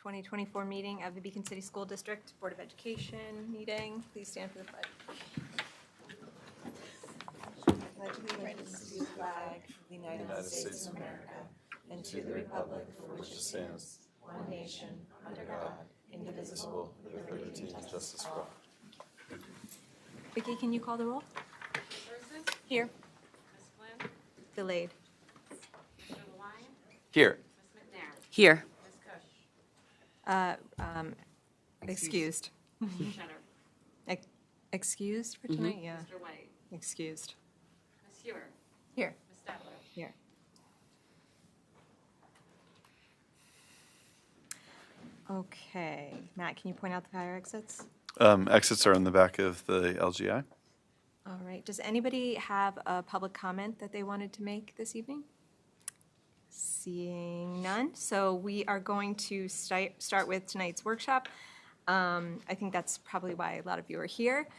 2024 meeting of the Beacon City School District Board of Education meeting. Please stand for the pledge. Pledge allegiance to the flag of the United States of America and to the republic for which it stands, one nation, under God, indivisible, with liberty and justice for all. Vicki, can you call the roll? Person? Here. Ms. Flynn? Delayed. Mr. Lyon? Here. Ms. McNair? Here. Ms. Cush? Excused. Mr. Cheddar? Excused for tonight? Yeah. Mr. White? Excused. Ms. Hewer? Here. Ms. Stadler? Here. Okay. Matt, can you point out the fire exits? Exits are in the back of the LGI. All right. Does anybody have a public comment that they wanted to make this evening? Seeing none. So we are going to start with tonight's workshop. I think that's probably why a lot of you are here.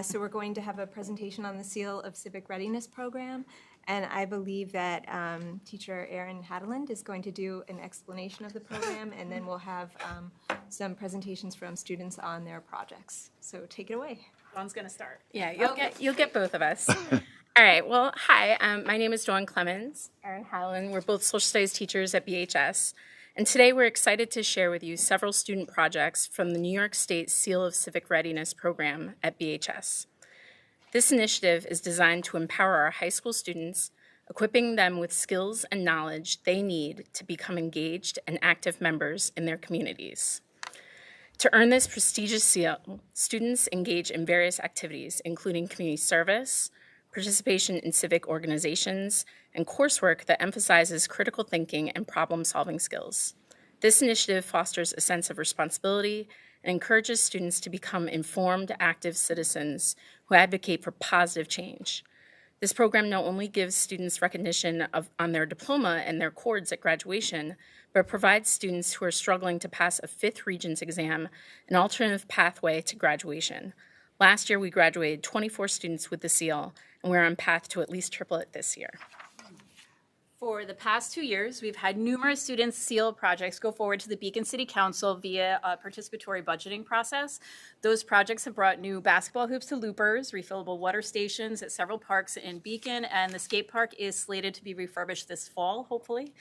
So we're going to have a presentation on the Seal of Civic Readiness program. And I believe that teacher Erin Hadeland is going to do an explanation of the program, and then we'll have some presentations from students on their projects. So take it away. Dawn's going to start. Yeah, you'll get both of us. All right. Well, hi. My name is Dawn Clemens, Erin Hallen. We're both social studies teachers at BHS. And today we're excited to share with you several student projects from the New York State Seal of Civic Readiness program at BHS. This initiative is designed to empower our high school students, equipping them with skills and knowledge they need to become engaged and active members in their communities. To earn this prestigious seal, students engage in various activities, including community service, participation in civic organizations, and coursework that emphasizes critical thinking and problem-solving skills. This initiative fosters a sense of responsibility and encourages students to become informed, active citizens who advocate for positive change. This program not only gives students recognition on their diploma and their cords at graduation, but provides students who are struggling to pass a 5th Regents exam an alternative pathway to graduation. Last year, we graduated 24 students with the seal, and we're on path to at least triple it this year. For the past 2 years, we've had numerous student seal projects go forward to the Beacon City Council via a participatory budgeting process. Those projects have brought new basketball hoops to Loopers, refillable water stations at several parks in Beacon, and the skate park is slated to be refurbished this fall, hopefully.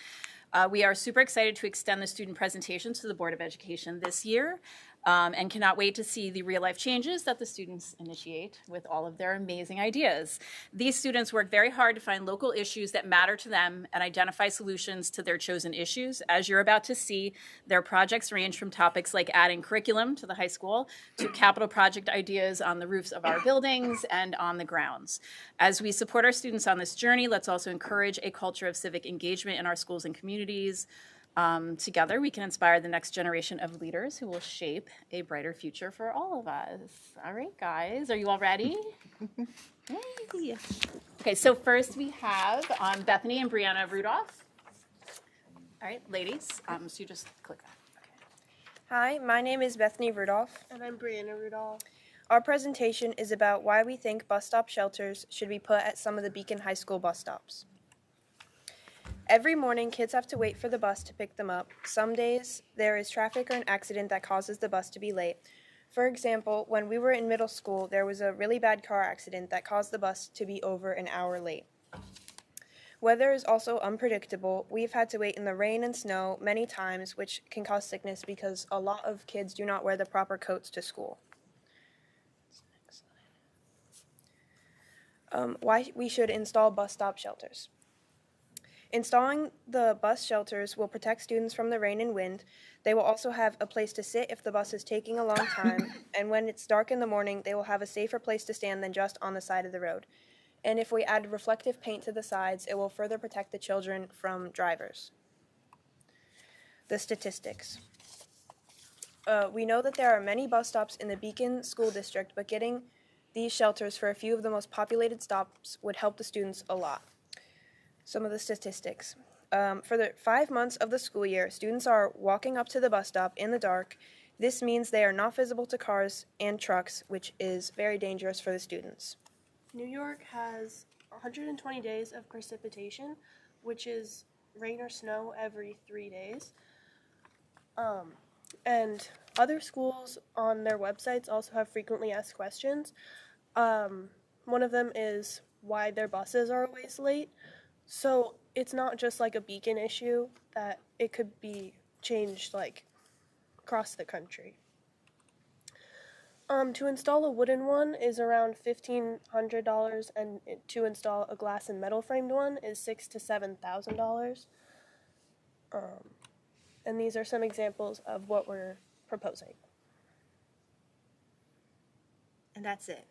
We are super excited to extend the student presentations to the Board of Education this year, and cannot wait to see the real-life changes that the students initiate with all of their amazing ideas. These students work very hard to find local issues that matter to them and identify solutions to their chosen issues. As you're about to see, their projects range from topics like adding curriculum to the high school to capital project ideas on the roofs of our buildings and on the grounds. As we support our students on this journey, let's also encourage a culture of civic engagement in our schools and communities. Together, we can inspire the next generation of leaders who will shape a brighter future for all of us. All right, guys, are you all ready? Yay. Okay, so first we have Bethany and Brianna Rudolph. All right, ladies, so you just click that. Okay. Hi, my name is Bethany Rudolph. And I'm Brianna Rudolph. Our presentation is about why we think bus stop shelters should be put at some of the Beacon High School bus stops. Every morning, kids have to wait for the bus to pick them up. Some days, there is traffic or an accident that causes the bus to be late. For example, when we were in middle school, there was a really bad car accident that caused the bus to be over an hour late. Weather is also unpredictable. We've had to wait in the rain and snow many times, which can cause sickness because a lot of kids do not wear the proper coats to school. Why we should install bus stop shelters. Installing the bus shelters will protect students from the rain and wind. They will also have a place to sit if the bus is taking a long time, and when it's dark in the morning, they will have a safer place to stand than just on the side of the road. And if we add reflective paint to the sides, it will further protect the children from drivers. The statistics. We know that there are many bus stops in the Beacon School District, but getting these shelters for a few of the most populated stops would help the students a lot. Some of the statistics. For the 5 months of the school year, students are walking up to the bus stop in the dark. This means they are not visible to cars and trucks, which is very dangerous for the students. New York has 120 days of precipitation, which is rain or snow every 3 days. And other schools on their websites also have frequently asked questions. One of them is why their buses are always late. So it's not just like a Beacon issue, that it could be changed like across the country. To install a wooden one is around $1,500, and to install a glass and metal framed one is $6,000 to $7,000. And these are some examples of what we're proposing. And that's it.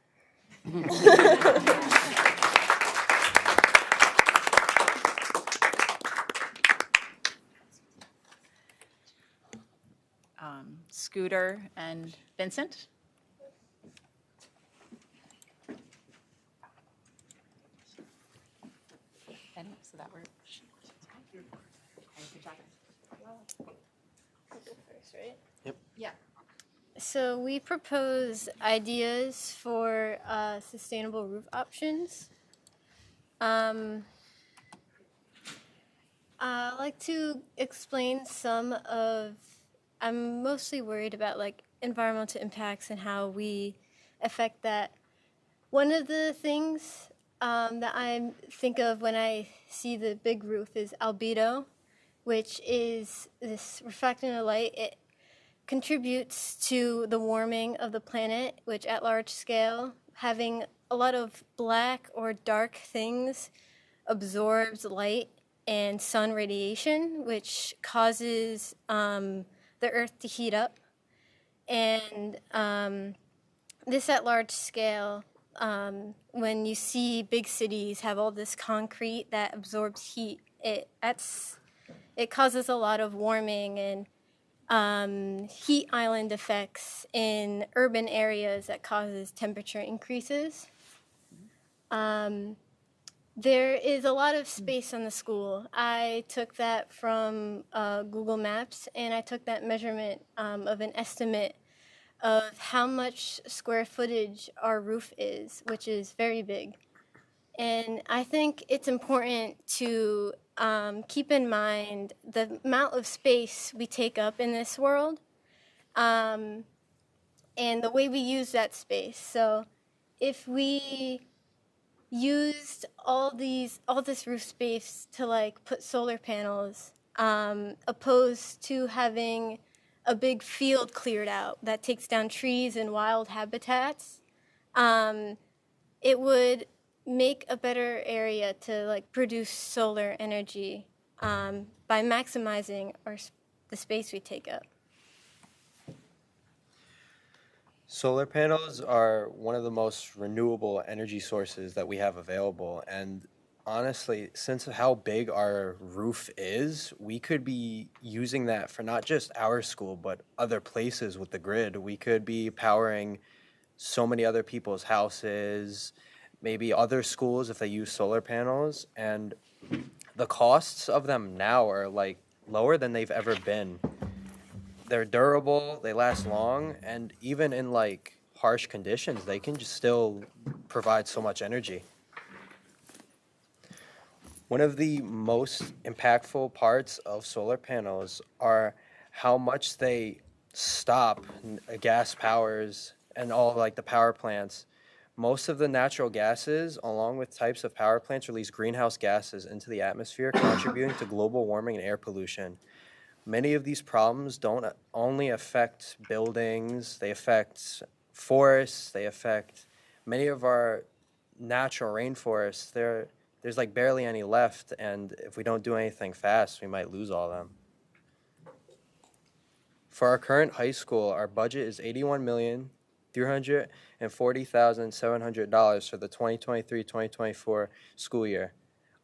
Scooter and Vincent. So that works. So we propose ideas for sustainable roof options. I'd like to explain some of, I'm mostly worried about like environmental impacts and how we affect that. One of the things that I think of when I see the big roof is albedo, which is this reflecting of light. It contributes to the warming of the planet, which at large scale, having a lot of black or dark things absorbs light and sun radiation, which causes the earth to heat up. And this at large scale, when you see big cities have all this concrete that absorbs heat, it causes a lot of warming and heat island effects in urban areas that causes temperature increases. There is a lot of space on the school. I took that from Google Maps, and I took that measurement of an estimate of how much square footage our roof is, which is very big. And I think it's important to keep in mind the amount of space we take up in this world and the way we use that space. So if we used all this roof space to like put solar panels, opposed to having a big field cleared out that takes down trees and wild habitats, it would make a better area to like produce solar energy by maximizing the space we take up. Solar panels are one of the most renewable energy sources that we have available. And honestly, since how big our roof is, we could be using that for not just our school, but other places with the grid. We could be powering so many other people's houses, maybe other schools if they use solar panels. And the costs of them now are like lower than they've ever been. They're durable, they last long, and even in like harsh conditions, they can just still provide so much energy. One of the most impactful parts of solar panels are how much they stop gas powers and all like the power plants. Most of the natural gases, along with types of power plants, release greenhouse gases into the atmosphere, contributing to global warming and air pollution. Many of these problems don't only affect buildings, they affect forests, they affect many of our natural rainforests. There's like barely any left, and if we don't do anything fast, we might lose all of them. For our current high school, our budget is $81,340,700 for the 2023-2024 school year.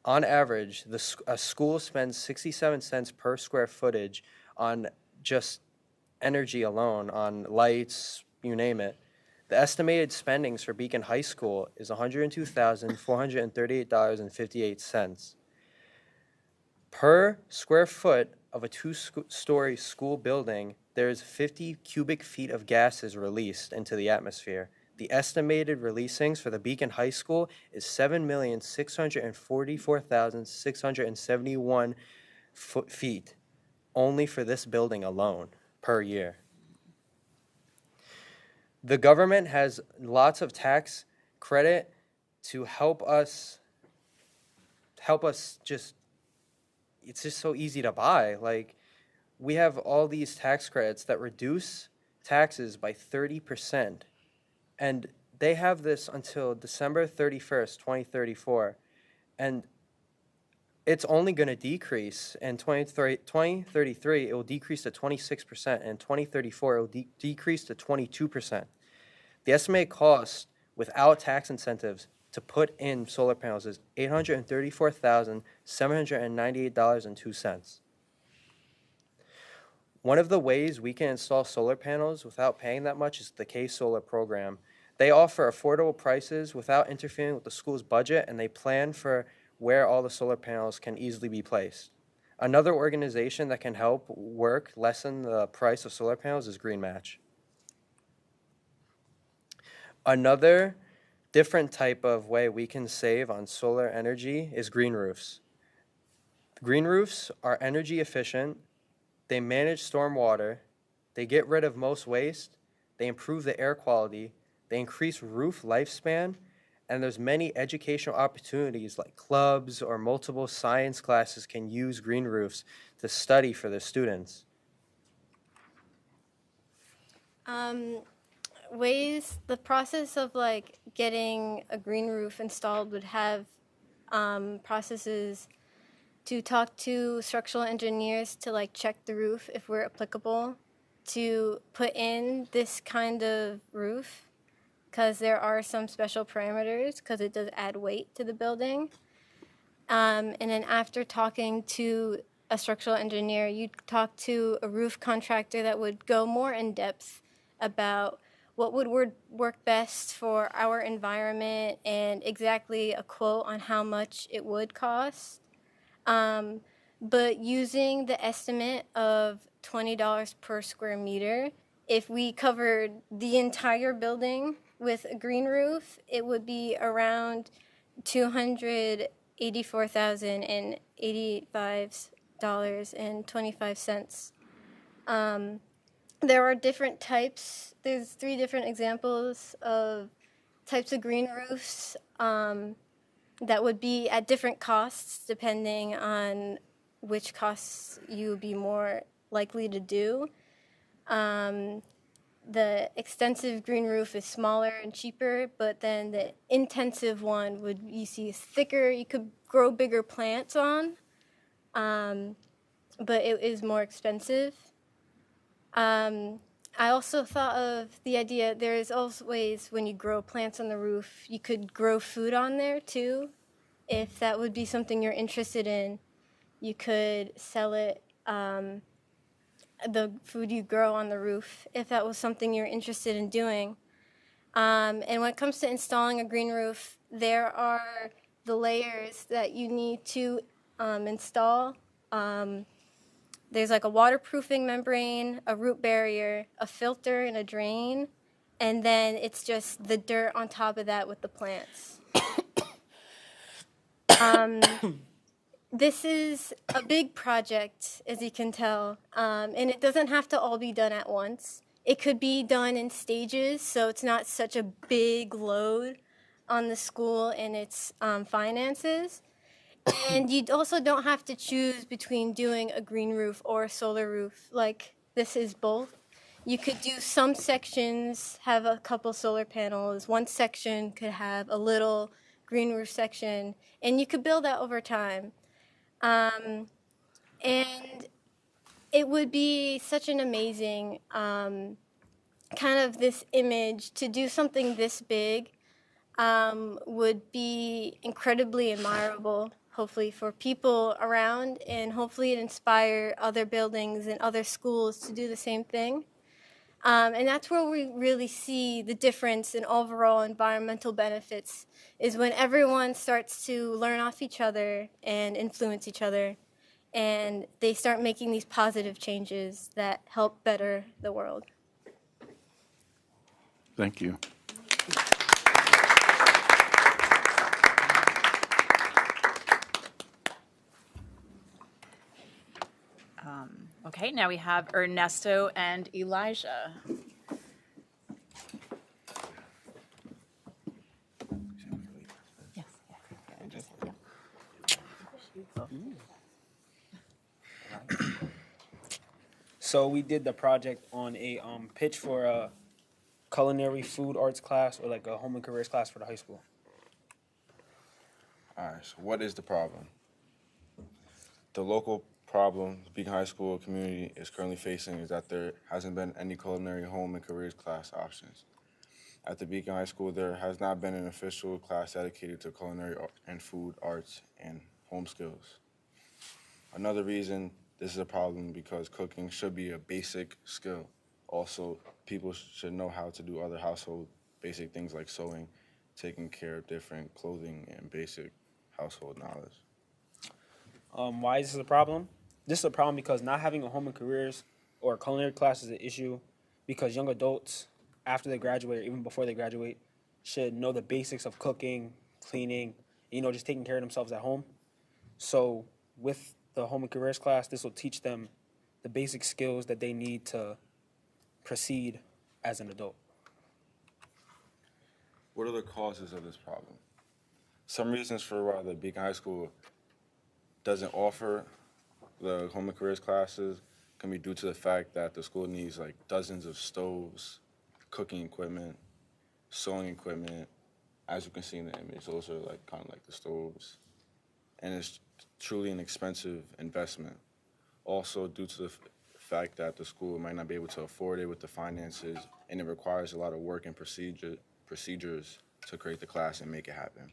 On average, a school spends 67 cents per square footage on just energy alone, on lights, you name it. The estimated spendings for Beacon High School is $102,438.58. Per square foot of a two-story school building, there is 50 cubic feet of gases released into the atmosphere. The estimated releasings for the Beacon High School is 7,644,671 feet, only for this building alone, per year. The government has lots of tax credit to help us just, it's just so easy to buy. Like, we have all these tax credits that reduce taxes by 30%, and they have this until December 31st, 2034, and it's only going to decrease. In 2033, it will decrease to 26%, and in 2034, it will decrease to 22%. The estimated cost without tax incentives to put in solar panels is $834,798.02. One of the ways we can install solar panels without paying that much is the K-Solar program. They offer affordable prices without interfering with the school's budget, and they plan for where all the solar panels can easily be placed. Another organization that can help lessen the price of solar panels is Green Match. Another different type of way we can save on solar energy is green roofs. Green roofs are energy efficient, they manage stormwater, they get rid of most waste, they improve the air quality, they increase roof lifespan, and there's many educational opportunities like clubs or multiple science classes can use green roofs to study for their students. The process of like getting a green roof installed would have processes to talk to structural engineers to like check the roof if we're applicable to put in this kind of roof, because there are some special parameters because it does add weight to the building. And then after talking to a structural engineer, you'd talk to a roof contractor that would go more in depth about what would work best for our environment and exactly a quote on how much it would cost. But using the estimate of $20 per square meter, if we covered the entire building with a green roof, it would be around $284,085.25. There are different types. There's 3 different examples of types of green roofs that would be at different costs depending on which costs you would be more likely to do. The extensive green roof is smaller and cheaper, but then the intensive one you see is thicker. You could grow bigger plants on, but it is more expensive. I also thought of the idea, there's also ways when you grow plants on the roof, you could grow food on there too. If that would be something you're interested in, you could sell it, the food you grow on the roof, if that was something you're interested in doing. And when it comes to installing a green roof, there are the layers that you need to install. There's like a waterproofing membrane, a root barrier, a filter, and a drain, and then it's just the dirt on top of that with the plants. This is a big project, as you can tell, and it doesn't have to all be done at once. It could be done in stages, so it's not such a big load on the school and its finances. And you also don't have to choose between doing a green roof or a solar roof. Like, this is both. You could do some sections, have a couple solar panels. One section could have a little green roof section, and you could build that over time. And it would be such an amazing kind of this image to do something this big would be incredibly admirable, hopefully, for people around, and hopefully it inspire other buildings and other schools to do the same thing. And that's where we really see the difference in overall environmental benefits, is when everyone starts to learn off each other and influence each other, and they start making these positive changes that help better the world. Thank you. Okay, now we have Ernesto and Elijah. So we did the project on a pitch for a culinary food arts class or like a home and careers class for the high school. All right, so what is the problem? The local problem the Beacon High School community is currently facing is that there hasn't been any culinary home and careers class options. At the Beacon High School, there has not been an official class dedicated to culinary and food arts and home skills. Another reason this is a problem because cooking should be a basic skill. Also, people should know how to do other household basic things like sewing, taking care of different clothing, and basic household knowledge. Why is this a problem? This is a problem because not having a home and careers or a culinary class is an issue because young adults, after they graduate or even before they graduate, should know the basics of cooking, cleaning, just taking care of themselves at home. So with the home and careers class, this will teach them the basic skills that they need to proceed as an adult. What are the causes of this problem? Some reasons for why the Beacon High School doesn't offer the home and careers classes can be due to the fact that the school needs like dozens of stoves, cooking equipment, sewing equipment. As you can see in the image, those are like kind of like the stoves. And it's truly an expensive investment. Also due to the fact that the school might not be able to afford it with the finances, and it requires a lot of work and procedures to create the class and make it happen.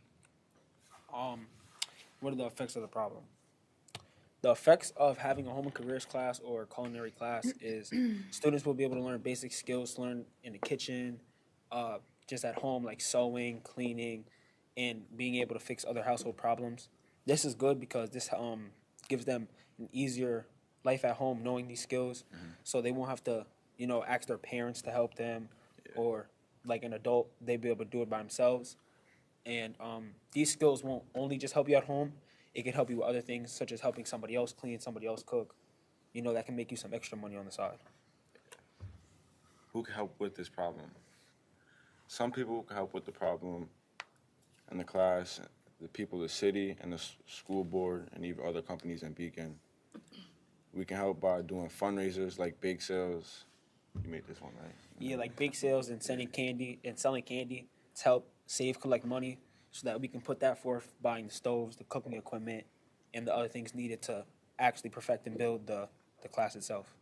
What are the effects of the problem? The effects of having a home and careers class or a culinary class is students will be able to learn basic skills to learn in the kitchen, just at home, like sewing, cleaning, and being able to fix other household problems. This is good because this gives them an easier life at home knowing these skills, so they won't have to, ask their parents to help them, or like an adult, they'll be able to do it by themselves. And these skills won't only just help you at home. It can help you with other things, such as helping somebody else clean, somebody else cook. That can make you some extra money on the side. Who can help with this problem? Some people can help with the problem in the class, the people of the city and the school board, and even other companies in Beacon. We can help by doing fundraisers like bake sales. You made this one, right? Yeah, like bake sales and selling candy to help collect money, so that we can put that forth buying the stoves, the cooking equipment, and the other things needed to actually perfect and build the class itself.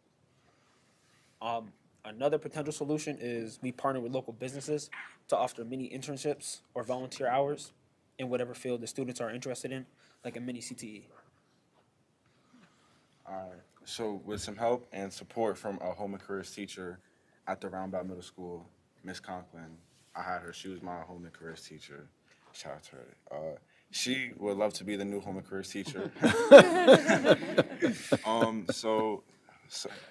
Another potential solution is we partner with local businesses to offer mini internships or volunteer hours in whatever field the students are interested in, like a mini CTE. All right. So with some help and support from a home and careers teacher at the Roundabout Middle School, Miss Conklin, I had her. She was my home and careers teacher. Shout out to her. She would love to be the new home and careers teacher. So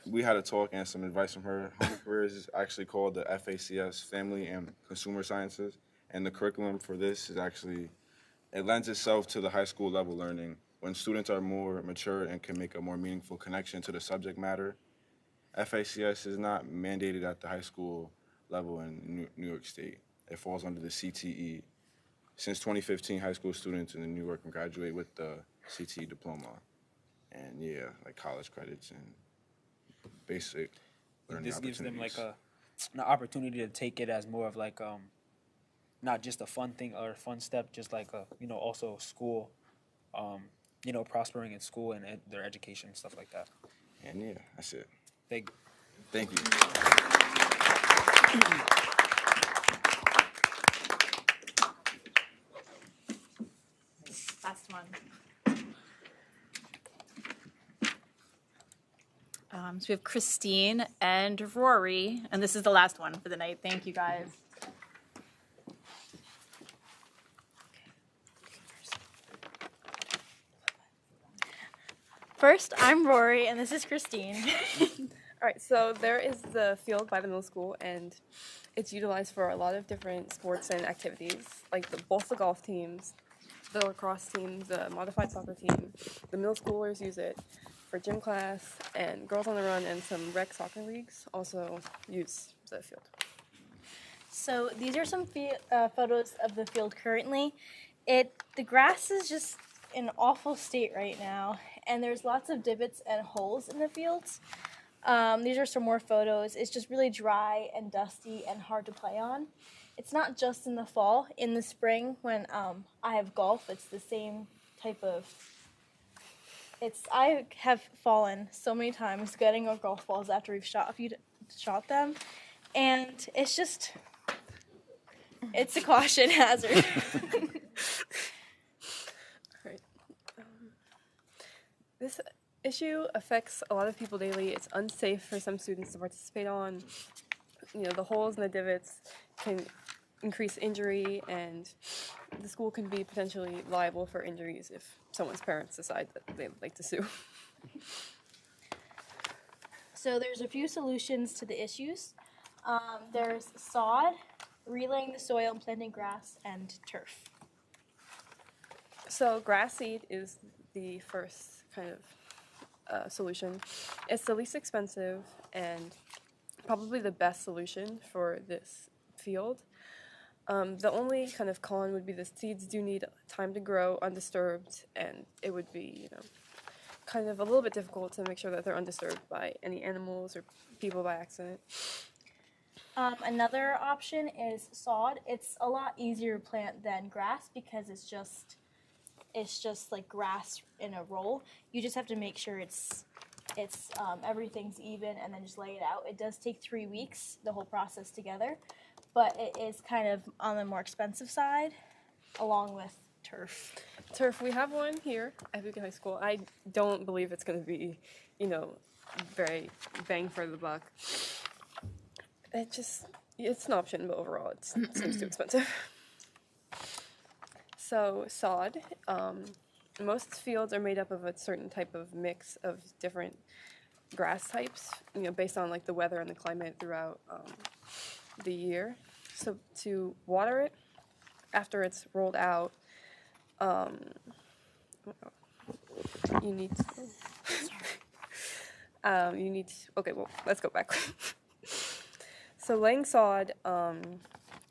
we had a talk and some advice from her. Home and careers is actually called the FACS, Family and Consumer Sciences, and the curriculum for this is actually, it lends itself to the high school level learning. When students are more mature and can make a more meaningful connection to the subject matter, FACS is not mandated at the high school level in New York State. It falls under the CTE. Since 2015, high school students in New York can graduate with the CTE diploma. And like college credits and basic learning This gives them like opportunities. an opportunity to take it as more of like not just a fun thing or a fun step, just like also school, prospering in school and their education and stuff like that. And that's it. Thank you. Last one. So we have Christine and Rory, and this is the last one for the night. Thank you, guys. First, I'm Rory, and this is Christine. All right, so there is the field by the middle school, and it's utilized for a lot of different sports and activities, like both the golf teams, the lacrosse team, the modified soccer team. The middle schoolers use it for gym class, and Girls on the Run and some rec soccer leagues also use the field. So these are some photos of the field currently. The grass is just in awful state right now, and there's lots of divots and holes in the fields. These are some more photos. It's just really dry and dusty and hard to play on. It's not just in the fall. In the spring, when I have golf, it's the same type of. I have fallen so many times getting our golf balls after we've shot them, and it's just. It's a caution hazard. Alright. This issue affects a lot of people daily. It's unsafe for some students to participate on. You know, the holes and the divots can increase injury, and the school can be potentially liable for injuries if someone's parents decide that they'd like to sue. So there's a few solutions to the issues. There's sod, relaying the soil and planting grass, and turf. So grass seed is the first kind of solution. It's the least expensive and probably the best solution for this field. The only kind of con would be the seeds do need time to grow undisturbed, and it would be, kind of a little bit difficult to make sure that they're undisturbed by any animals or people by accident. Another option is sod. It's a lot easier to plant than grass because it's just like grass in a roll. You just have to make sure it's everything's even and then just lay it out. It does take 3 weeks, the whole process together, but it is kind of on the more expensive side, along with turf. Turf, we have one here at Beacon High School. I don't believe it's going to be, very bang for the buck. It's an option, but overall it seems too expensive. So sod, most fields are made up of a certain type of mix of different grass types, based on like the weather and the climate throughout the year. So to water it after it's rolled out, you need okay, well, let's go back. So laying sod,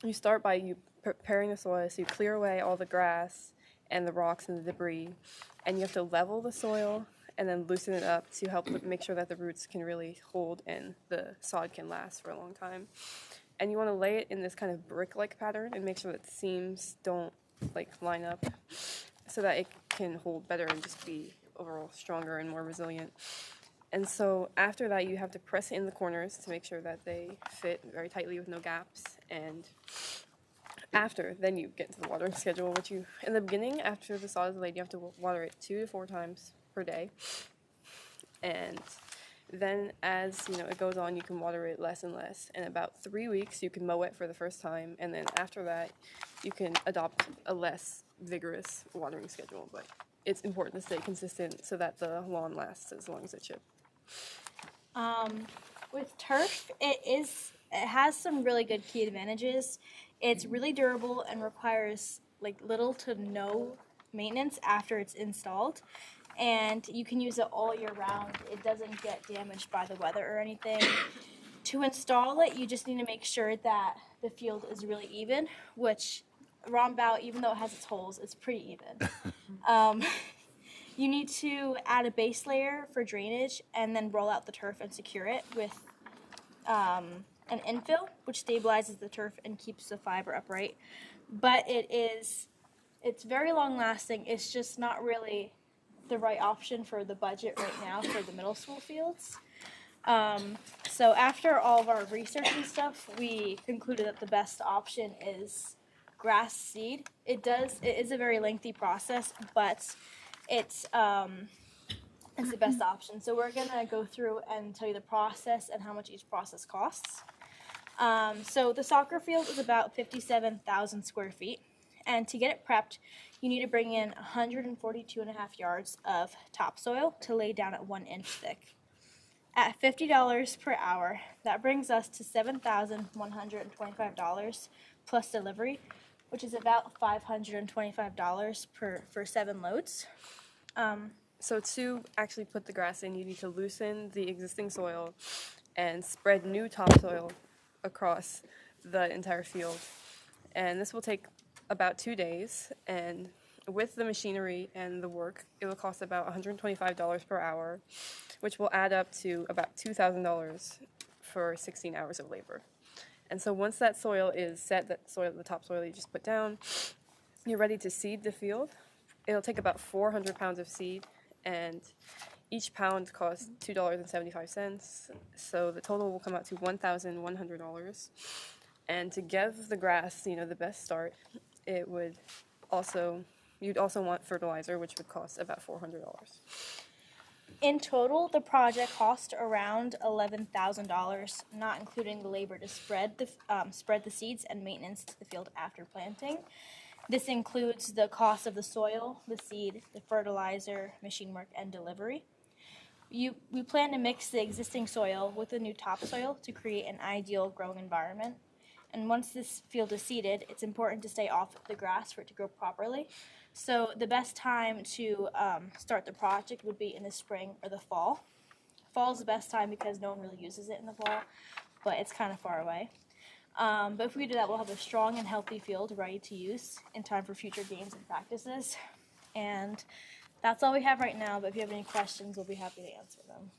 you start by preparing the soil, so you clear away all the grass and the rocks and the debris, and you have to level the soil and then loosen it up to help make sure that the roots can really hold and the sod can last for a long time. And you want to lay it in this kind of brick-like pattern and make sure that the seams don't line up so that it can hold better and just be overall stronger and more resilient. And so after that, you have to press it in the corners to make sure that they fit very tightly with no gaps. And then you get to the watering schedule, which in the beginning, after the sod is laid, you have to water it 2 to 4 times per day. And then as it goes on, you can water it less and less. In about 3 weeks, you can mow it for the first time. And then after that, you can adopt a less vigorous watering schedule. But it's important to stay consistent so that the lawn lasts as long as it should. With turf, it has some really good key advantages. It's really durable and requires little to no maintenance after it's installed, and you can use it all year round. It doesn't get damaged by the weather or anything. To install it, you just need to make sure that the field is really even, which roundabout, even though it has its holes, it's pretty even. You need to add a base layer for drainage and then roll out the turf and secure it with an infill, which stabilizes the turf and keeps the fiber upright. But it's very long lasting. It's just not really the right option for the budget right now for the middle school fields. So after all of our research and stuff, we concluded that the best option is grass seed. It is a very lengthy process, but it's the best option. So we're gonna go through and tell you the process and how much each process costs. So the soccer field is about 57,000 square feet, and to get it prepped, you need to bring in 142.5 yards of topsoil to lay down at 1 inch thick. At $50 per hour, that brings us to $7,125 plus delivery, which is about $525 for 7 loads. So to actually put the grass in, you need to loosen the existing soil and spread new topsoil across the entire field. And this will take about 2 days. And with the machinery and the work, it will cost about $125 per hour, which will add up to about $2,000 for 16 hours of labor. And so once that soil is set, that soil, the topsoil you just put down, you're ready to seed the field. It'll take about 400 pounds of seed, and each pound costs $2.75. So the total will come out to $1,100. And to give the grass, the best start, you'd also want fertilizer, which would cost about $400. In total, the project cost around $11,000, not including the labor to spread the seeds and maintenance to the field after planting. This includes the cost of the soil, the seed, the fertilizer, machine work, and delivery. We plan to mix the existing soil with the new topsoil to create an ideal growing environment. And once this field is seeded, it's important to stay off the grass for it to grow properly. So the best time to start the project would be in the spring or the fall. Fall is the best time because no one really uses it in the fall, but it's kind of far away. But if we do that, we'll have a strong and healthy field ready to use in time for future games and practices. And that's all we have right now, but if you have any questions, we'll be happy to answer them.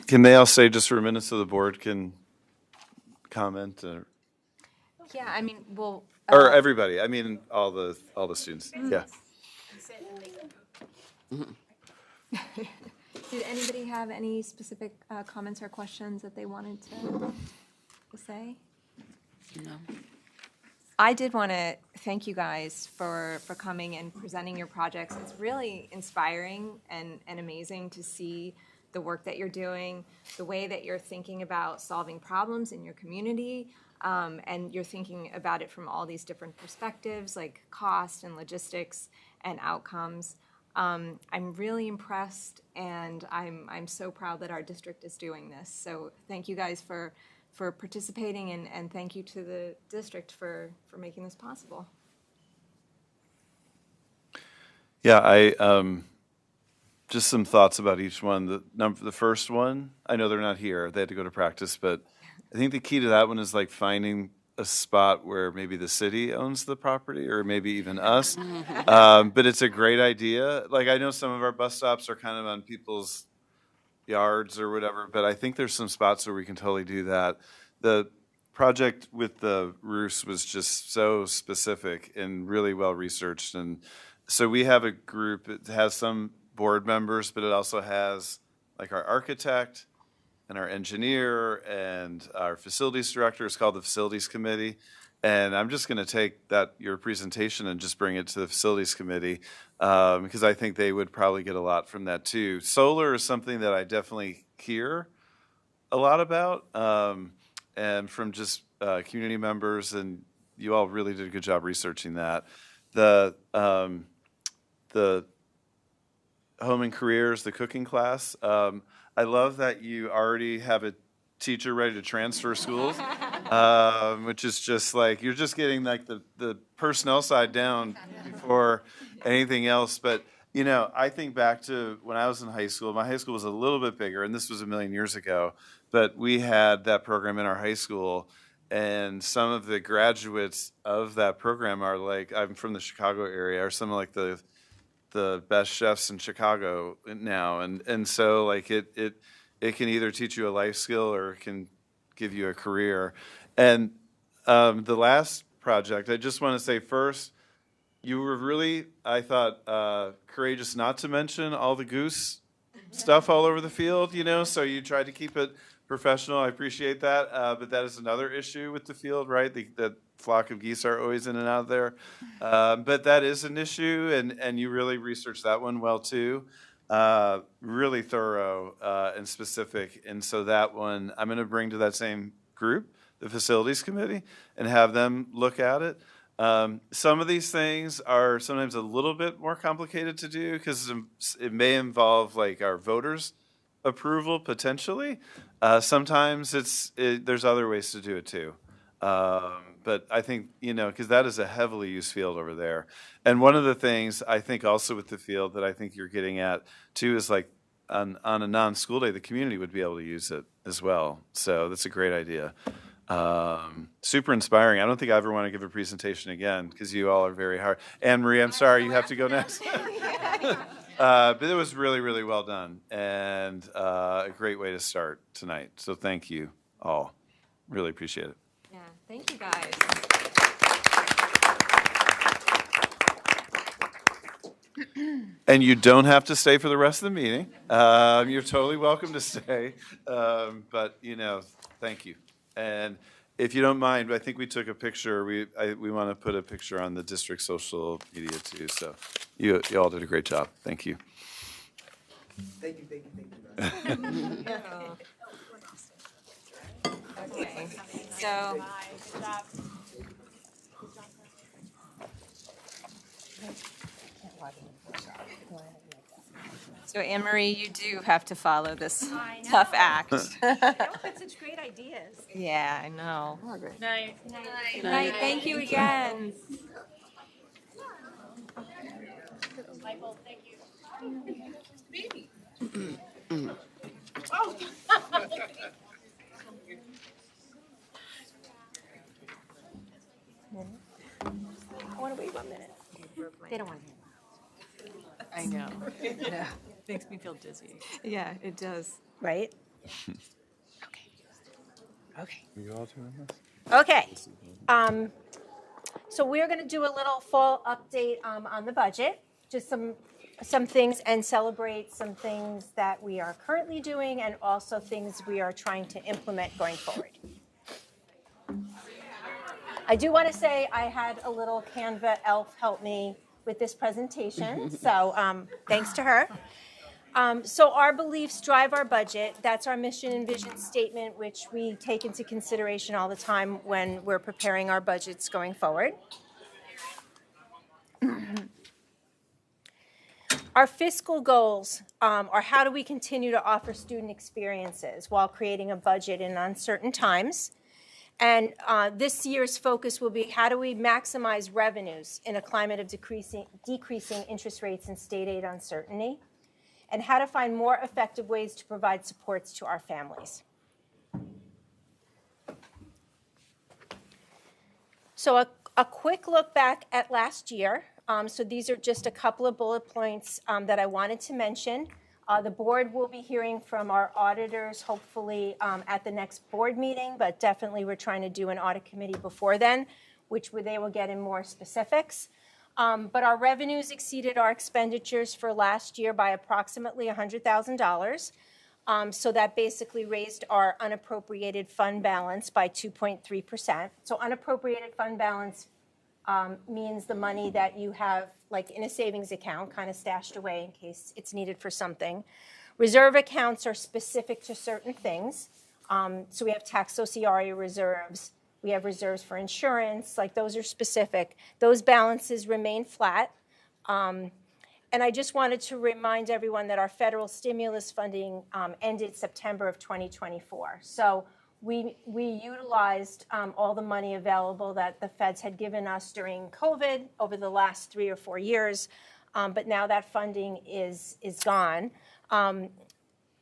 Can they all stay just for a minute so the board can comment? Yeah, I mean, well. Or everybody, I mean, all the students, yeah. Did anybody have any specific comments or questions that they wanted to say? No. I did want to thank you guys for coming and presenting your projects. It's really inspiring and amazing to see the work that you're doing, the way that you're thinking about solving problems in your community, and you're thinking about it from all these different perspectives, like cost and logistics and outcomes. I'm really impressed, and I'm so proud that our district is doing this. So thank you guys for participating, and thank you to the district for making this possible. Yeah, just some thoughts about each one. The first one, I know they're not here. They had to go to practice, but I think the key to that one is like finding a spot where maybe the city owns the property or maybe even us. But it's a great idea. Like I know some of our bus stops are kind of on people's yards or whatever, but I think there's some spots where we can totally do that. The project with the roofs was just so specific and really well researched. And so we have a group, it has some board members, but it also has like our architect and our engineer and our facilities director. It's called the Facilities Committee. And I'm just going to take your presentation and just bring it to the Facilities Committee because I think they would probably get a lot from that too. Solar is something that I definitely hear a lot about and from just community members, and you all really did a good job researching that. The Home and Careers, the cooking class, I love that you already have a teacher ready to transfer schools, which is just like, you're just getting like the personnel side down before anything else. But, I think back to when I was in high school. My high school was a little bit bigger, and this was a million years ago, but we had that program in our high school, and some of the graduates of that program are like, I'm from the Chicago area, are some of like the best chefs in Chicago now. And so like it can either teach you a life skill or it can give you a career. And the last project, I just want to say first, you were really, I thought, courageous not to mention all the goose stuff all over the field, so you tried to keep it professional. I appreciate that. But that is another issue with the field, right? The flock of geese are always in and out there. But that is an issue, and you really researched that one well too. Really thorough and specific. And so that one I'm going to bring to that same group, the Facilities Committee, and have them look at it. Some of these things are sometimes a little bit more complicated to do because it may involve like our voters' approval potentially. Sometimes there's other ways to do it too. But I think, because that is a heavily used field over there. And one of the things I think also with the field that I think you're getting at too is like on a non-school day, the community would be able to use it as well. So that's a great idea. Super inspiring. I don't think I ever want to give a presentation again because you all are very hard. Anne Marie, I'm sorry, you have to go next. But it was really, really well done and a great way to start tonight. So thank you all. Really appreciate it. Yeah, thank you guys. And you don't have to stay for the rest of the meeting. You're totally welcome to stay. But, thank you. And if you don't mind, I think we took a picture. We want to put a picture on the district social media too. So you all did a great job. Thank you. Thank you. Okay, so. So Anne Marie, you do have to follow this tough act. Don't put such great ideas. Yeah, I know. Night. Good night. Thank you again. Michael, thank you. I want to wait 1 minute. They don't want to hear. I know. Yeah. Makes me feel dizzy. Yeah, it does. Right? Okay. You all doing this? Okay. So we're going to do a little fall update on the budget, just some things, and celebrate some things that we are currently doing and also things we are trying to implement going forward. I do want to say I had a little Canva elf help me with this presentation, so thanks to her. So our beliefs drive our budget. That's our mission and vision statement, which we take into consideration all the time when we're preparing our budgets going forward. Our fiscal goals are how do we continue to offer student experiences while creating a budget in uncertain times. And this year's focus will be how do we maximize revenues in a climate of decreasing interest rates and state aid uncertainty, and how to find more effective ways to provide supports to our families. So a quick look back at last year. So these are just a couple of bullet points that I wanted to mention. The board will be hearing from our auditors, hopefully at the next board meeting, but definitely we're trying to do an audit committee before then, which they will get in more specifics. But our revenues exceeded our expenditures for last year by approximately $100,000. So that basically raised our unappropriated fund balance by 2.3%. So unappropriated fund balance means the money that you have like in a savings account, kind of stashed away in case it's needed for something. Reserve accounts are specific to certain things. So we have tax sociaria reserves. We have reserves for insurance. Like those are specific. Those balances remain flat. And I just wanted to remind everyone that our federal stimulus funding ended September of 2024. So we utilized all the money available that the feds had given us during COVID over the last 3 or 4 years, but now that funding is gone.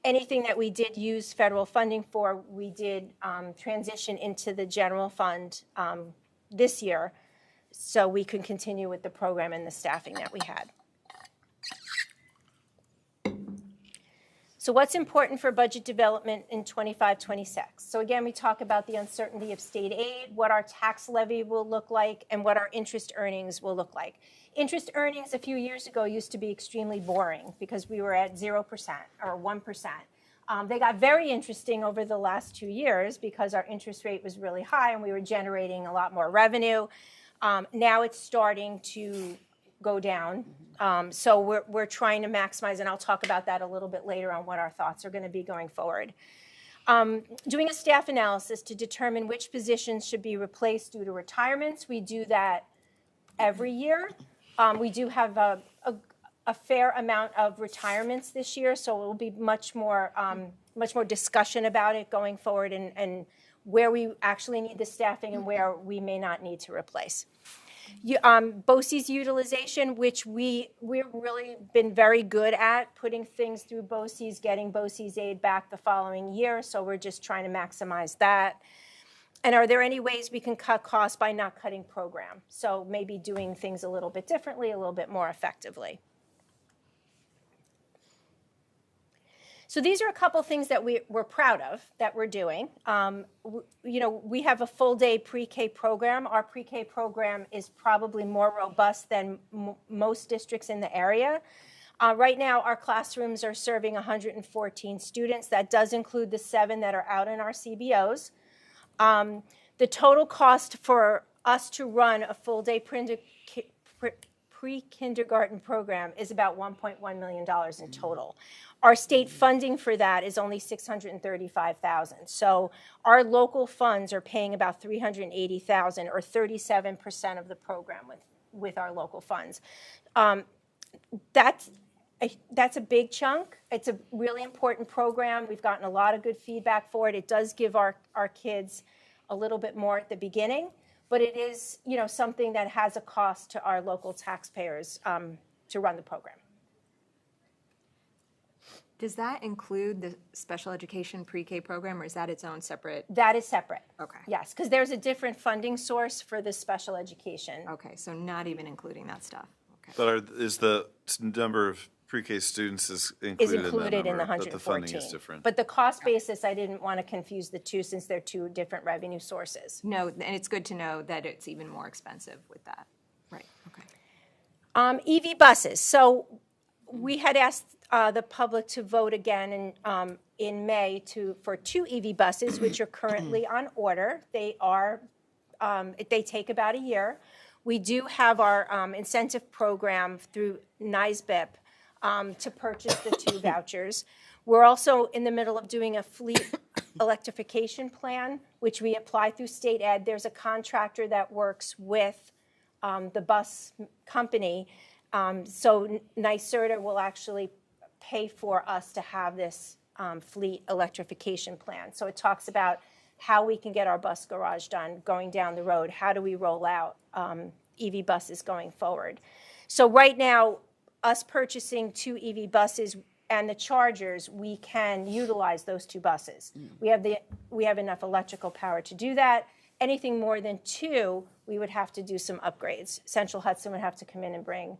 Anything that we did use federal funding for, we did transition into the general fund this year so we could continue with the program and the staffing that we had. So what's important for budget development in 25-26? So again, we talk about the uncertainty of state aid, what our tax levy will look like, and what our interest earnings will look like. Interest earnings a few years ago used to be extremely boring because we were at 0% or 1%. They got very interesting over the last 2 years because our interest rate was really high and we were generating a lot more revenue. Now it's starting to go down. So we're trying to maximize, and I'll talk about that a little bit later on what our thoughts are going to be going forward. Doing a staff analysis to determine which positions should be replaced due to retirements. We do that every year. We do have a fair amount of retirements this year, so it will be much more discussion about it going forward, and where we actually need the staffing and where we may not need to replace. BOCES utilization, which we've really been very good at putting things through BOCES, getting BOCES aid back the following year, so we're just trying to maximize that. And are there any ways we can cut costs by not cutting program? So maybe doing things a little bit differently, a little bit more effectively. So these are a couple things that we're proud of that we're doing. We have a full day pre-K program. Our pre-K program is probably more robust than most districts in the area. Right now, our classrooms are serving 114 students. That does include the 7 that are out in our CBOs. The total cost for us to run a full day pre-kindergarten program is about $1.1 million in total. Our state funding for that is only $635,000. So our local funds are paying about $380,000, or 37% of the program with our local funds. That's a big chunk. It's a really important program. We've gotten a lot of good feedback for it. It does give our kids a little bit more at the beginning, but it is, something that has a cost to our local taxpayers to run the program. Does that include the special education pre-K program, or is that its own separate? That is separate. Okay. Yes, because there's a different funding source for the special education. Okay, so not even including that stuff. Okay. But is the number of pre-K students is included in the 114. But the funding is different. But the cost basis, I didn't want to confuse the two since they're two different revenue sources. No, and it's good to know that it's even more expensive with that. Right, okay. EV buses. So we had asked the public to vote again in May for 2 EV buses, which are currently on order. They take about a year. We do have our incentive program through NYSBIP to purchase the 2 vouchers. We're also in the middle of doing a fleet electrification plan, which we apply through state ed. There's a contractor that works with the bus company. So NYSERDA will actually pay for us to have this fleet electrification plan. So it talks about how we can get our bus garage done going down the road. How do we roll out EV buses going forward? So right now, us purchasing 2 EV buses and the chargers, we can utilize those 2 buses. We have enough electrical power to do that. Anything more than 2, we would have to do some upgrades. Central Hudson would have to come in and bring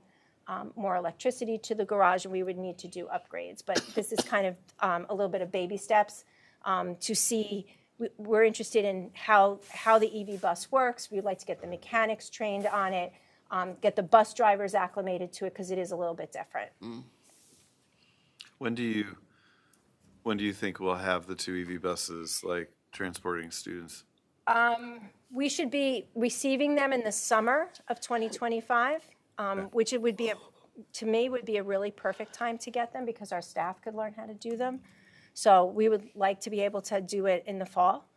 more electricity to the garage, and we would need to do upgrades. But this is kind of a little bit of baby steps to see. We're interested in how the EV bus works. We'd like to get the mechanics trained on it, get the bus drivers acclimated to it, because it is a little bit different. When do you think we'll have the 2 EV buses transporting students? We should be receiving them in the summer of 2025. Which it would be, to me, would be a really perfect time to get them because our staff could learn how to do them. So we would like to be able to do it in the fall.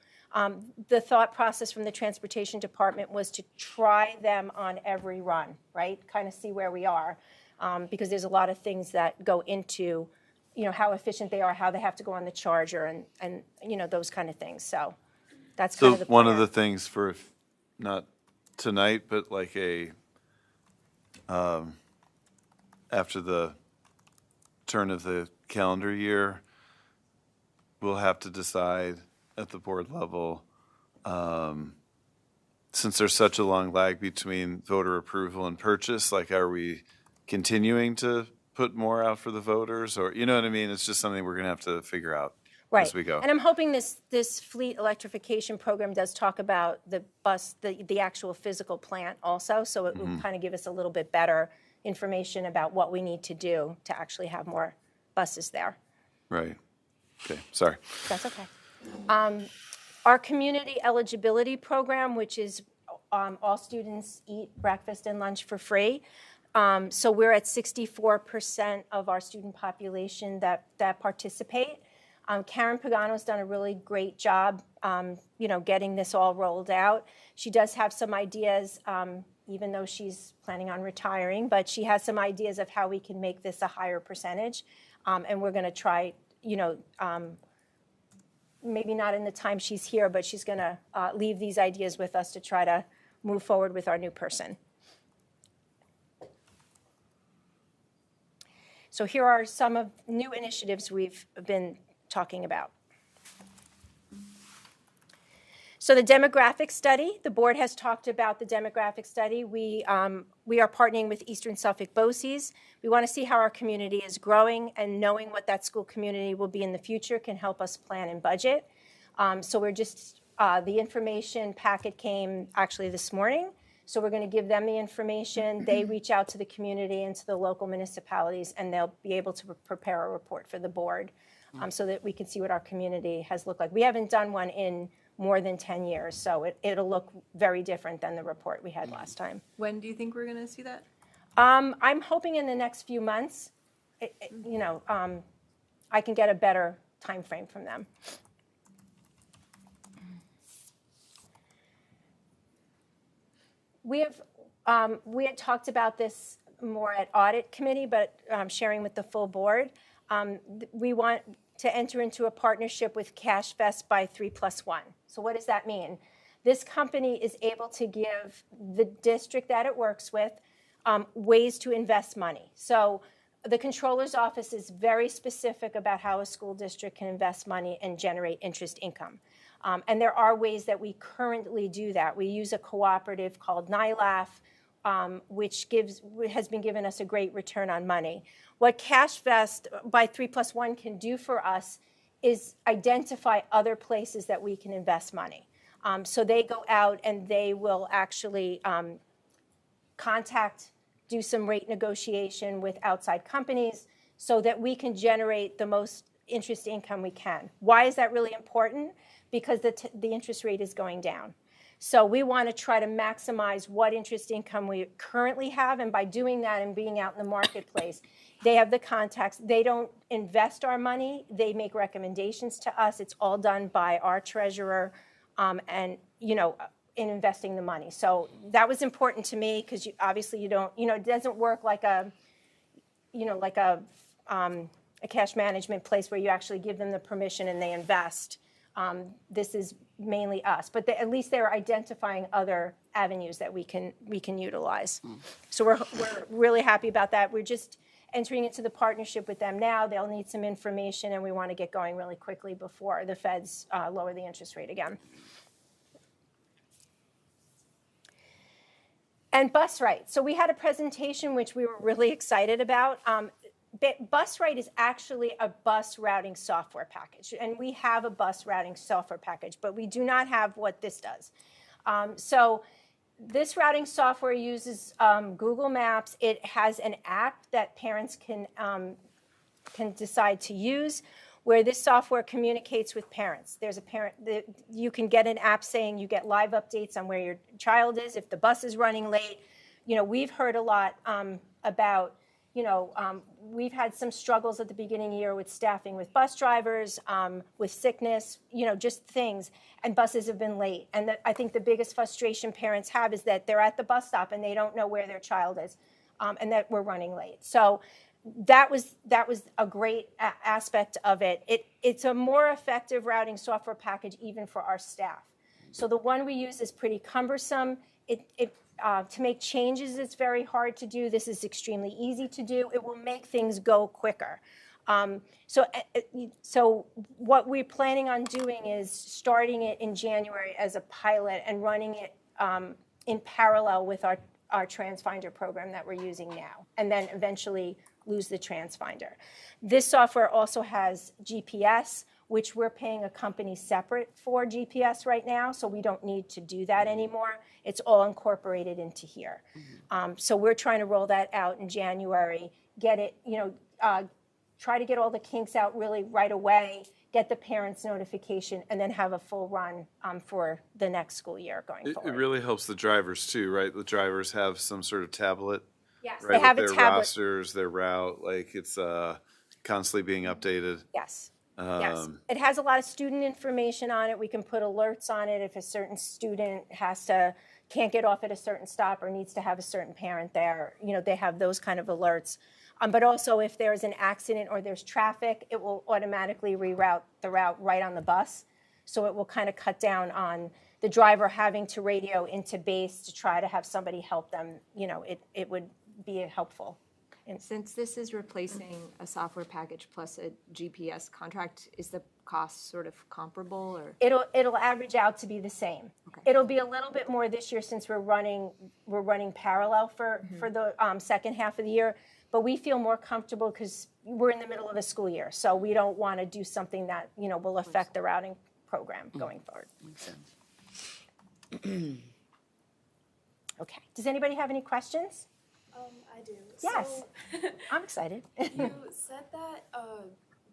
The thought process from the transportation department was to try them on every run, right? Kind of see where we are, because there's a lot of things that go into, how efficient they are, how they have to go on the charger, and those kind of things. So that's kind of the plan. One of the things for, not tonight, but after the turn of the calendar year, we'll have to decide at the board level, since there's such a long lag between voter approval and purchase, are we continuing to put more out for the voters, or, you know what I mean? It's just something we're going to have to figure out as we go. And I'm hoping this fleet electrification program does talk about the bus, the actual physical plant also, so it will kind of give us a little bit better information about what we need to do to actually have more buses there. Right. Okay, sorry. That's okay. Our community eligibility program, which is all students eat breakfast and lunch for free. So we're at 64% of our student population that participate. Karen Pagano's done a really great job, getting this all rolled out. She does have some ideas, even though she's planning on retiring, but she has some ideas of how we can make this a higher percentage. And we're going to try, maybe not in the time she's here, but she's going to leave these ideas with us to try to move forward with our new person. So here are some of new initiatives we've been talking about. So the demographic study, the board has talked about the demographic study. We are partnering with Eastern Suffolk BOCES. We want to see how our community is growing, and knowing what that school community will be in the future can help us plan and budget. So we're just, the information packet came actually this morning. So we're going to give them the information. They reach out to the community and to the local municipalities, and they'll be able to prepare a report for the board so that we can see what our community has looked like. We haven't done one in more than 10 years, so it'll look very different than the report we had last time. When do you think we're going to see that? I'm hoping in the next few months, I can get a better time frame from them. We had talked about this more at audit committee, but sharing with the full board. We want to enter into a partnership with CashVest by 3+1. So what does that mean? This company is able to give the district that it works with ways to invest money. So the controller's office is very specific about how a school district can invest money and generate interest income. And there are ways that we currently do that. We use a cooperative called NILAF, which has been giving us a great return on money. What CashVest by 3+1 can do for us is identify other places that we can invest money. So they go out and they will actually do some rate negotiation with outside companies so that we can generate the most interest income we can. Why is that really important? Because the interest rate is going down. So we want to try to maximize what interest income we currently have, and by doing that and being out in the marketplace, they have the contacts. They don't invest our money. They make recommendations to us. It's all done by our treasurer and, in investing the money. So that was important to me because obviously you don't, it doesn't work like a cash management place where you actually give them the permission and they invest. This is mainly us, but at least they're identifying other avenues that we can utilize. So we're really happy about that. We're just entering into the partnership with them now. They'll need some information, and we want to get going really quickly before the feds lower the interest rate again. And BusRight. So we had a presentation which we were really excited about. BusRight is actually a bus routing software package, and we have a bus routing software package, but we do not have what this does. So this routing software uses Google Maps. It has an app that parents can decide to use, where this software communicates with parents. There's a parent that you can get an app saying you get live updates on where your child is, if the bus is running late. We've heard a lot about. We've had some struggles at the beginning of the year with staffing with bus drivers, with sickness, just things, and buses have been late. And I think the biggest frustration parents have is that they're at the bus stop and they don't know where their child is, and that we're running late. So that was a great aspect of it. It's a more effective routing software package even for our staff. So the one we use is pretty cumbersome. To make changes, it's very hard to do. This is extremely easy to do. It will make things go quicker. So what we're planning on doing is starting it in January as a pilot and running it in parallel with our TransFinder program that we're using now, and then eventually lose the TransFinder. This software also has GPS, which we're paying a company separate for GPS right now, so we don't need to do that anymore. It's all incorporated into here. So we're trying to roll that out in January, get it, try to get all the kinks out really right away, get the parents' notification, and then have a full run for the next school year going forward. It really helps the drivers too, right? The drivers have some sort of tablet. Yes, right, they have with a their tablet. rosters, their route, like it's constantly being updated. Yes. Yes, it has a lot of student information on it. We can put alerts on it if a certain student can't get off at a certain stop or needs to have a certain parent there. They have those kind of alerts. But also if there's an accident or there's traffic, it will automatically reroute the route right on the bus. So it will kind of cut down on the driver having to radio into base to try to have somebody help them. You know, it would be helpful. And since this is replacing a software package plus a GPS contract, is the cost sort of comparable, or? It'll average out to be the same. Okay. It'll be a little bit more this year since we're running parallel for the second half of the year, but we feel more comfortable because we're in the middle of a school year, so we don't want to do something that, you know, will affect the routing program going forward. Makes sense. Okay. Does anybody have any questions? I do. Yes. So, I'm excited. you said that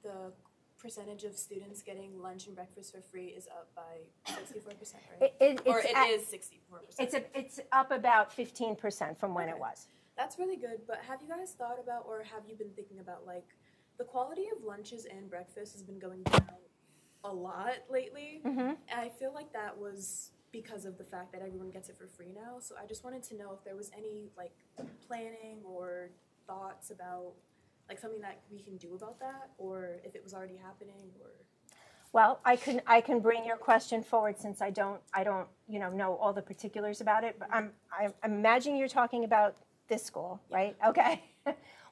the percentage of students getting lunch and breakfast for free is up by 64%, right? Or it is 64%. It's up about 15% from when it was. That's really good, but have you guys thought about, or have you been thinking about, like, the quality of lunches and breakfast has been going down a lot lately, and I feel like that was because of the fact that everyone gets it for free now. So I just wanted to know if there was any like planning or thoughts about like something that we can do about that, or if it was already happening, or. Well, I can bring your question forward since I don't know all the particulars about it. But I'm imagining you're talking about this school, right? Okay,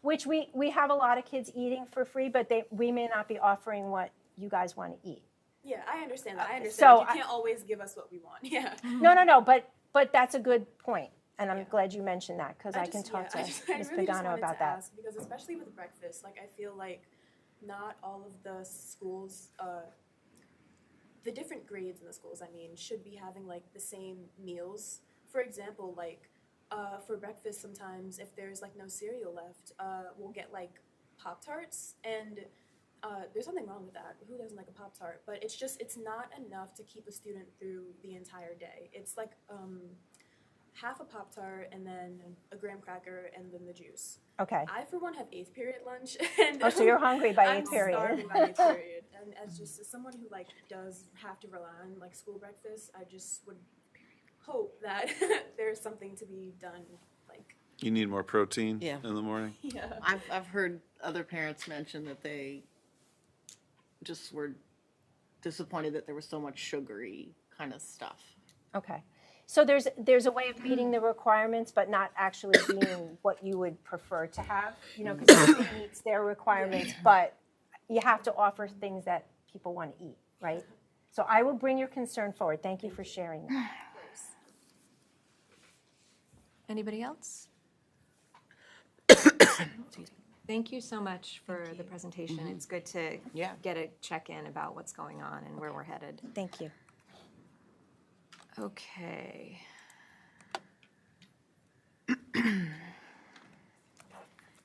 which we have a lot of kids eating for free, but we may not be offering what you guys want to eat. Yeah, I understand that. I understand So you can't always give us what we want. Yeah. No, but that's a good point, and I'm glad you mentioned that because I can talk to I Ms. really just Pagano wanted about to that. ask, because especially with breakfast, like I feel like not all of the schools, the different grades in the schools, I mean, should be having like the same meals. For example, like for breakfast sometimes if there's like no cereal left, we'll get like Pop-Tarts, and there's something wrong with that. Who doesn't like a Pop-Tart? But it's not enough to keep a student through the entire day. It's like half a Pop-Tart and then a graham cracker and then the juice. Okay. I, for one, have 8th period lunch. And So you're hungry by 8th period. I'm starving by 8th period. And as someone who like does have to rely on like school breakfast, I just would hope that there's something to be done. Like You need more protein Yeah. in the morning? Yeah. I've heard other parents mention that they just were disappointed that there was so much sugary kind of stuff. Okay. So there's a way of meeting the requirements, but not actually being what you would prefer to have, you know, because everything meets their requirements, but you have to offer things that people want to eat, right? So I will bring your concern forward. Thank you for sharing that. Anybody else? Thank you so much for the presentation. It's good to get a check-in about what's going on and where we're headed. Thank you. Okay.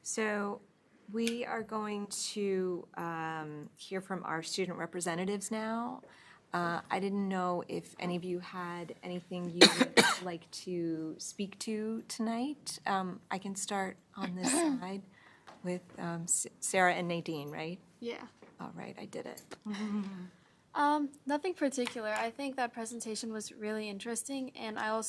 So we are going to hear from our student representatives now. I didn't know if any of you had anything you would like to speak to tonight. I can start on this side with Sarah and Nadine, right? Yeah. All right, I did it. Nothing particular. I think that presentation was really interesting, and I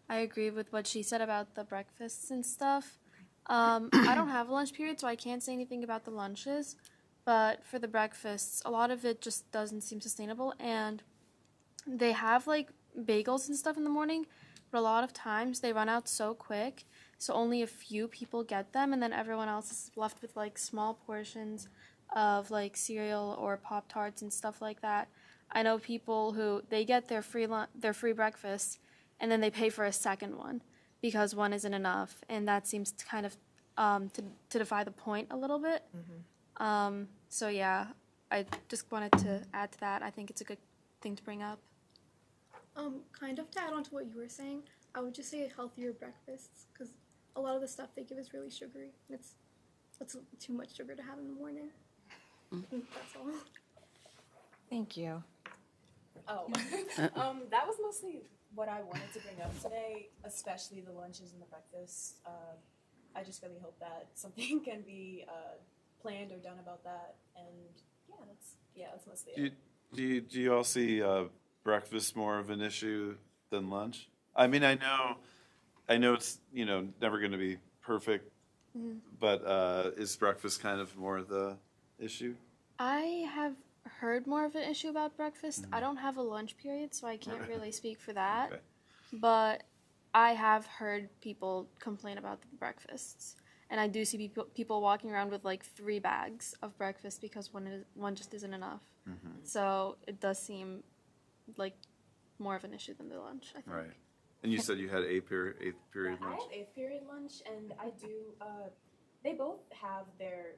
agree with what she said about the breakfasts and stuff. I don't have a lunch period, so I can't say anything about the lunches, but for the breakfasts, a lot of it just doesn't seem sustainable, and they have like bagels and stuff in the morning, but a lot of times they run out so quick, so only a few people get them, and then everyone else is left with like small portions of like cereal or Pop-Tarts and stuff like that. I know people who they get their free breakfast and then they pay for a second one because one isn't enough, and that seems to kind of to defy the point a little bit. So yeah, I just wanted to add to that. I think it's a good thing to bring up. Kind of to add on to what you were saying, I would just say healthier breakfasts, because a lot of the stuff they give is really sugary, and it's too much sugar to have in the morning. That's all. Thank you. Oh, that was mostly what I wanted to bring up today, especially the lunches and the breakfast. I just really hope that something can be planned or done about that. And that's mostly it. Do you all see breakfast more of an issue than lunch? I mean, I know it's never going to be perfect But is breakfast kind of more the issue? I have heard more of an issue about breakfast. I don't have a lunch period, so I can't really speak for that. Okay. But I have heard people complain about the breakfasts. And I do see people walking around with like 3 bags of breakfast because one just isn't enough. So it does seem like more of an issue than the lunch, I think. Right. And you said you had eighth period I lunch? have 8th period lunch, and I do, they both have their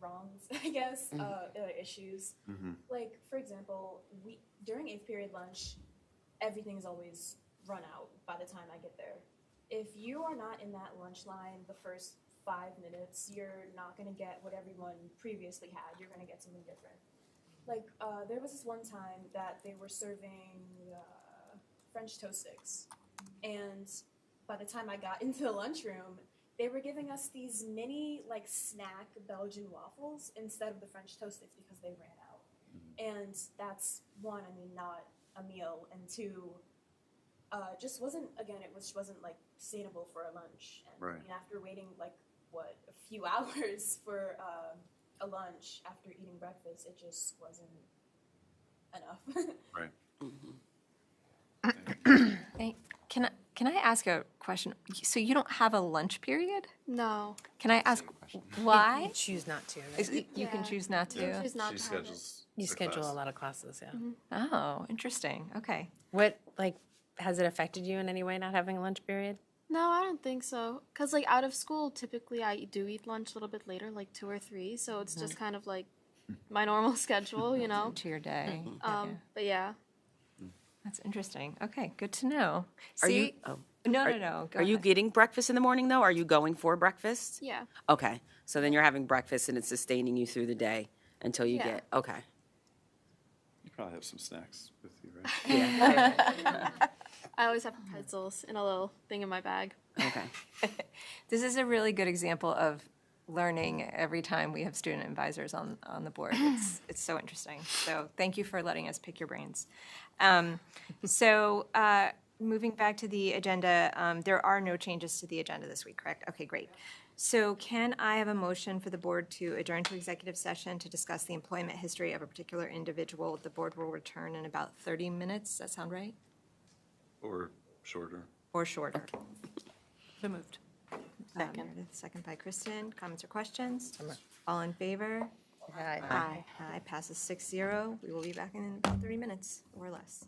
wrongs, I guess, issues. Like, for example, during 8th period lunch, everything is always run out by the time I get there. If you are not in that lunch line the first 5 minutes, you're not going to get what everyone previously had. You're going to get something different. Like, there was this one time that they were serving French toast sticks. And by the time I got into the lunchroom, they were giving us these mini, like, snack Belgian waffles instead of the French toast sticks because they ran out. And that's, one, I mean, not a meal, and 2, just wasn't, again, it wasn't, like, sustainable for a lunch. And Right. I mean, after waiting, like, what, a few hours for a lunch after eating breakfast, it just wasn't enough. Right. Hey, can I ask a question? So you don't have a lunch period? No. Can I ask why? You choose not to. Is it, you can choose not to. You choose not She to have it. schedules. You the schedule class. a lot of classes, yeah. Oh, interesting. Okay. What, like, has it affected you in any way not having a lunch period? No, I don't think so. Because, like, out of school, typically I do eat lunch a little bit later, like 2 or 3. So it's just kind of like my normal schedule, you know? To your day. But yeah. That's interesting. Okay, good to know. Are you? See? Oh. No, Are- no, no. Go Are you ahead. getting breakfast in the morning though? Are you going for breakfast? Yeah. Okay. So then you're having breakfast and it's sustaining you through the day until you Yeah. get okay. You probably have some snacks with you, right? Yeah. I always have pretzels in a little thing in my bag. Okay. This is a really good example of learning every time we have student advisors on the board. It's so interesting. So thank you for letting us pick your brains. Moving back to the agenda, there are no changes to the agenda this week, correct? Okay, great. So can I have a motion for the board to adjourn to executive session to discuss the employment history of a particular individual? The board will return in about 30 minutes. Does that sound right? Or shorter. Or shorter? So moved. Meredith, second by Kristen. Comments or questions? All in favor? Aye. Aye, passes 6-0. We will be back in about 30 minutes or less.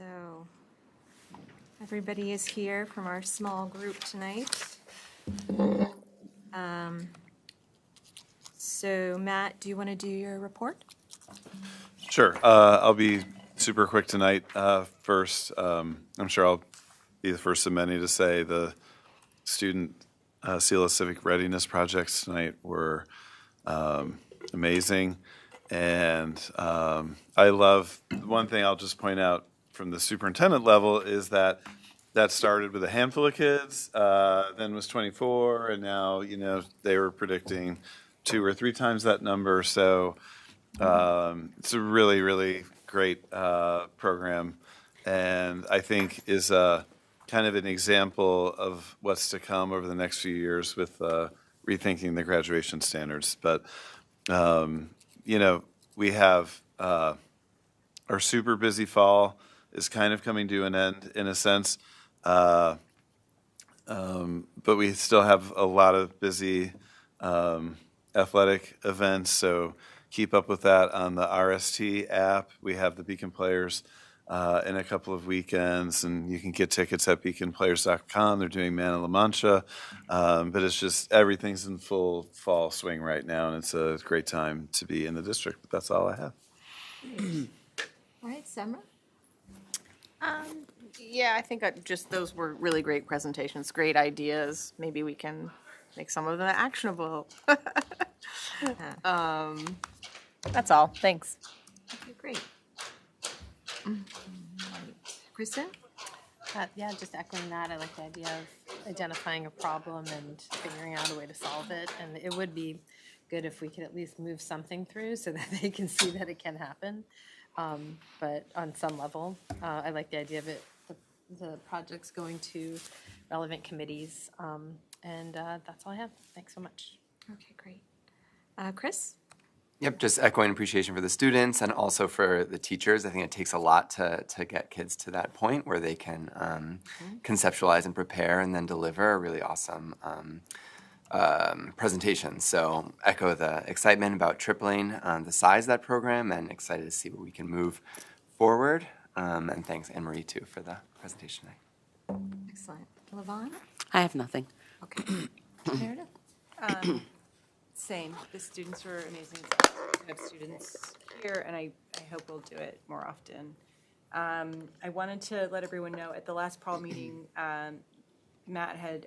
So everybody is here from our small group tonight. So Matt, do you want to do your report? Sure. I'll be super quick tonight. First, I'm sure I'll be the first of many to say the student Seal of Civic Readiness projects tonight were amazing. And I love, one thing I'll just point out from the superintendent level is that started with a handful of kids, then was 24, and now, they were predicting 2 or 3 times that number. So it's a really, really great program, and I think is kind of an example of what's to come over the next few years with rethinking the graduation standards. But, we have our super busy fall is kind of coming to an end in a sense. But we still have a lot of busy athletic events, so keep up with that on the RST app. We have the Beacon Players in a couple of weekends, and you can get tickets at beaconplayers.com. They're doing Man of La Mancha, but it's just everything's in full fall swing right now, and it's a great time to be in the district. But that's all I have. All right, Semra? Yeah, I think those were really great presentations, great ideas. Maybe we can make some of them actionable. That's all. Thanks. Okay, great. Kristen? Yeah, just echoing that. I like the idea of identifying a problem and figuring out a way to solve it. And it would be good if we could at least move something through so that they can see that it can happen. But on some level, I like the idea of it, the projects going to relevant committees. And that's all I have. Thanks so much. Okay, great. Chris? Yep, just echoing appreciation for the students and also for the teachers. I think it takes a lot to get kids to that point where they can conceptualize and prepare and then deliver a really awesome presentation. So echo the excitement about tripling the size of that program and excited to see where we can move forward. And thanks, Anne-Marie, too, for the presentation tonight. Excellent. Lavon? I have nothing. Okay. Meredith? Same. The students were amazing. We have students here, and I hope we'll do it more often. I wanted to let everyone know at the last PRAL meeting, Matt had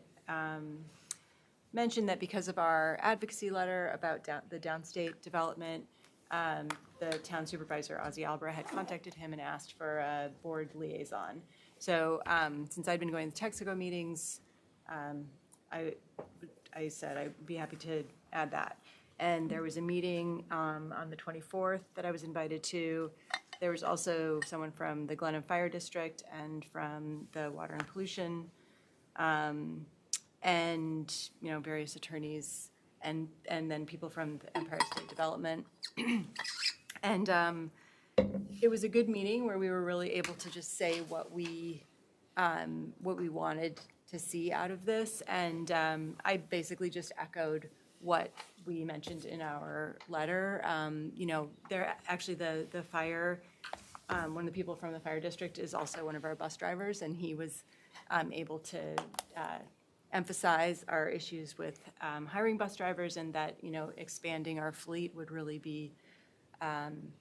mentioned that because of our advocacy letter about the downstate development, the town supervisor, Ozzy Albra, had contacted him and asked for a board liaison. So since I'd been going to Texaco meetings, I said I'd be happy to add that. And there was a meeting on the 24th that I was invited to. There was also someone from the Glenham Fire District and from the Water and Pollution, and various attorneys, and then people from the Empire State Development. And it was a good meeting where we were really able to just say what we wanted to see out of this, and I basically just echoed what we mentioned in our letter. They're actually the fire. One of the people from the fire district is also one of our bus drivers, and he was able to emphasize our issues with hiring bus drivers, and that expanding our fleet would really be an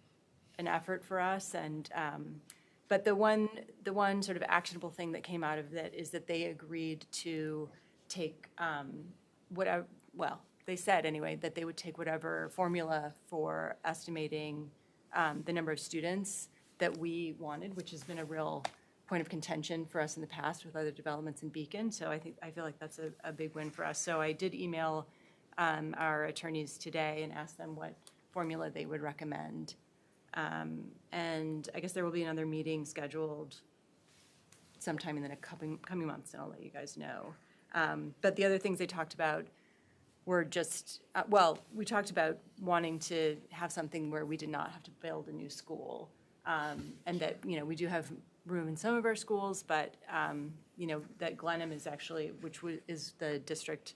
effort for us. And but the one sort of actionable thing that came out of that is that they agreed to take whatever. Well, they said anyway that they would take whatever formula for estimating the number of students that we wanted, which has been a real point of contention for us in the past with other developments in Beacon. So I feel like that's a big win for us. So I did email our attorneys today and ask them what formula they would recommend. And I guess there will be another meeting scheduled sometime in the coming months, and I'll let you guys know. But the other things they talked about were just, we talked about wanting to have something where we did not have to build a new school, and that, we do have room in some of our schools, but, that Glenham is actually, is the district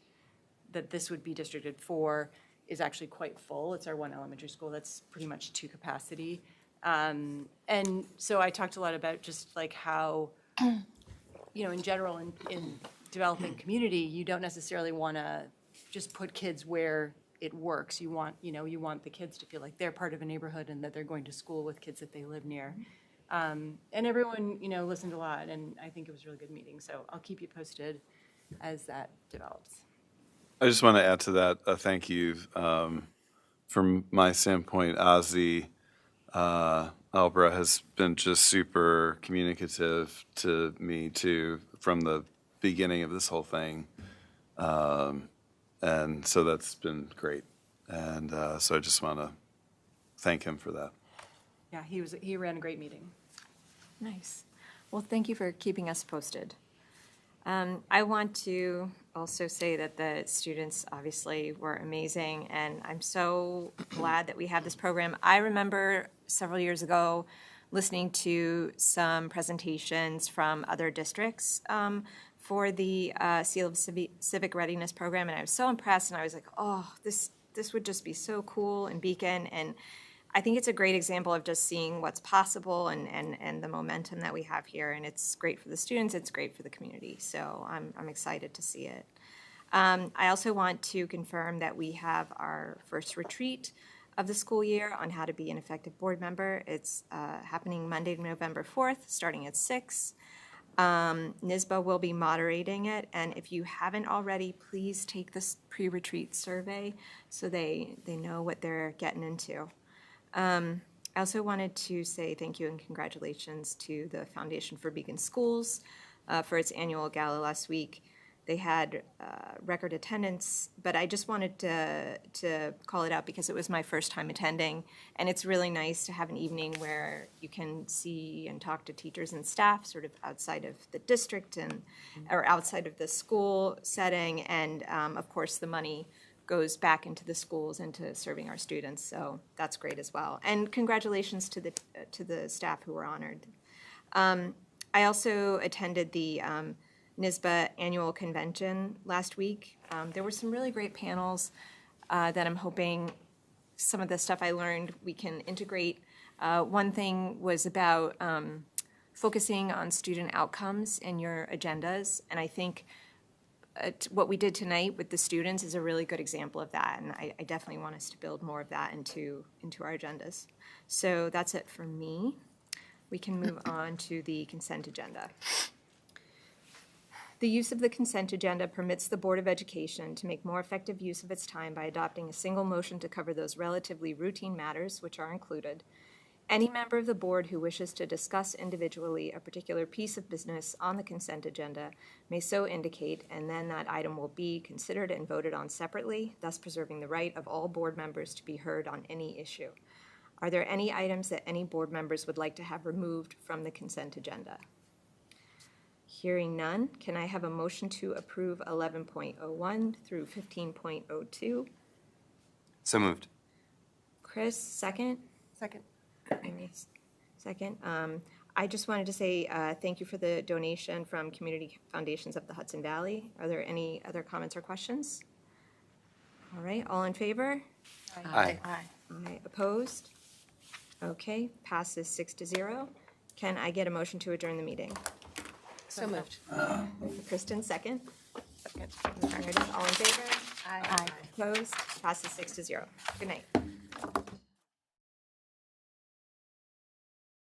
that this would be districted for, is actually quite full. It's our one elementary school that's pretty much to capacity. And so I talked a lot about just like how, in general, in developing community, you don't necessarily want to just put kids where it works. You want the kids to feel like they're part of a neighborhood and that they're going to school with kids that they live near. And everyone, listened a lot, and I think it was a really good meeting. So I'll keep you posted as that develops. I just want to add to that, thank you. From my standpoint, Ozzy Albra has been just super communicative to me too from the beginning of this whole thing. And so that's been great. And so I just want to thank him for that. Yeah, he ran a great meeting. Nice. Well, thank you for keeping us posted. I want to also say that the students obviously were amazing, and I'm so glad that we have this program. I remember several years ago listening to some presentations from other districts for the Seal of Civic Readiness program, and I was so impressed, and I was like, oh, this would just be so cool in Beacon. And I think it's a great example of just seeing what's possible and the momentum that we have here. And it's great for the students, it's great for the community. So I'm excited to see it. I also want to confirm that we have our first retreat of the school year on how to be an effective board member. It's happening Monday, November 4th, starting at 6. NYSBA will be moderating it, and if you haven't already, please take this pre-retreat survey so they know what they're getting into. I also wanted to say thank you and congratulations to the Foundation for Beacon Schools for its annual gala last week. They had record attendance, but I just wanted to call it out because it was my first time attending, and it's really nice to have an evening where you can see and talk to teachers and staff sort of outside of the district or outside of the school setting, and of course the money goes back into the schools and to serving our students, so that's great as well. And congratulations to the staff who were honored. I also attended the NYSBA annual convention last week. There were some really great panels that I'm hoping some of the stuff I learned we can integrate. One thing was about focusing on student outcomes in your agendas, and I think what we did tonight with the students is a really good example of that, and I definitely want us to build more of that into our agendas. So that's it for me. We can move on to the consent agenda. The use of the consent agenda permits the Board of Education to make more effective use of its time by adopting a single motion to cover those relatively routine matters which are included. Any member of the board who wishes to discuss individually a particular piece of business on the consent agenda may so indicate, and then that item will be considered and voted on separately, thus preserving the right of all board members to be heard on any issue. Are there any items that any board members would like to have removed from the consent agenda? Hearing none, can I have a motion to approve 11.01 through 15.02? So moved. Chris, second? Second. Second. I just wanted to say thank you for the donation from Community Foundations of the Hudson Valley. Are there any other comments or questions? All right, all in favor? Aye. Aye. Opposed? Okay, passes 6-0. Can I get a motion to adjourn the meeting? So moved. Kristen, second. Second. Meredith, all in favor? Aye. Opposed? Passes 6-0. Good night.